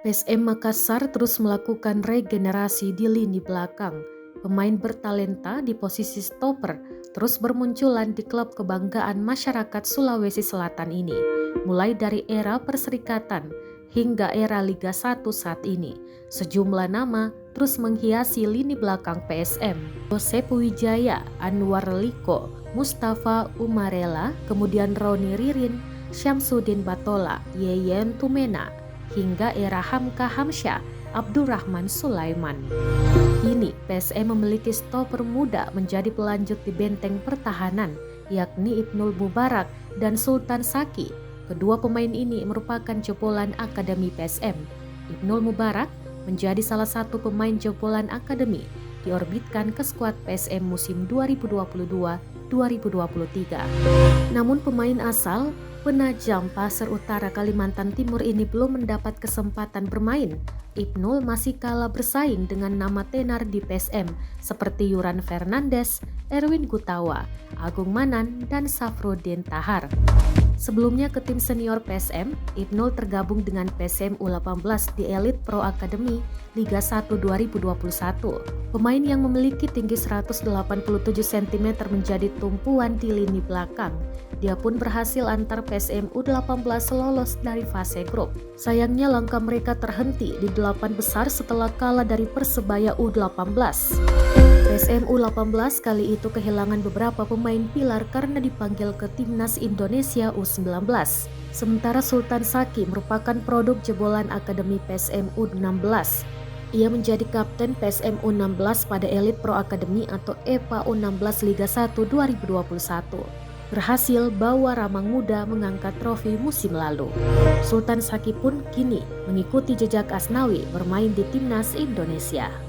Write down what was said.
PSM Makassar terus melakukan regenerasi di lini belakang. Pemain bertalenta di posisi stopper terus bermunculan di klub kebanggaan masyarakat Sulawesi Selatan ini, mulai dari era Perserikatan hingga era Liga 1 saat ini. Sejumlah nama terus menghiasi lini belakang PSM. Josep Wijaya, Anwar Liko, Mustafa Umarela, kemudian Roni Ririn, Syamsuddin Batola, Yeyen Tumena, hingga era Hamka Hamsyah, Abdurrahman Sulaiman. Kini PSM memiliki stopper muda menjadi pelanjut di benteng pertahanan, yakni Ibnul Mubarak dan Sultan Saki. Kedua pemain ini merupakan jebolan Akademi PSM. Ibnul Mubarak menjadi salah satu pemain jebolan Akademi, diorbitkan ke skuad PSM musim 2022-2023. Namun pemain asal Penajam Pasir Utara Kalimantan Timur ini belum mendapat kesempatan bermain. Ibnul masih kalah bersaing dengan nama tenar di PSM seperti Yuran Fernandes, Erwin Gutawa, Agung Manan, dan Safruddin Tahar. Sebelumnya ke tim senior PSM, Ibnul tergabung dengan PSM U18 di Elite Pro Academy Liga 1 2021. Pemain yang memiliki tinggi 187 cm menjadi tumpuan di lini belakang. Dia pun berhasil antar PSM U18 lolos dari fase grup. Sayangnya langkah mereka terhenti di 8 besar setelah kalah dari Persebaya U18. PSM U18 kali itu kehilangan beberapa pemain pilar karena dipanggil ke Timnas Indonesia U19. Sementara Sultan Saki merupakan produk jebolan Akademi PSM U16. Ia menjadi kapten PSM U16 pada Elite Pro Academy atau EPA U16 Liga 1 2021. Berhasil bawa Ramang Muda mengangkat trofi musim lalu. Sultan Saki pun kini mengikuti jejak Asnawi bermain di Timnas Indonesia.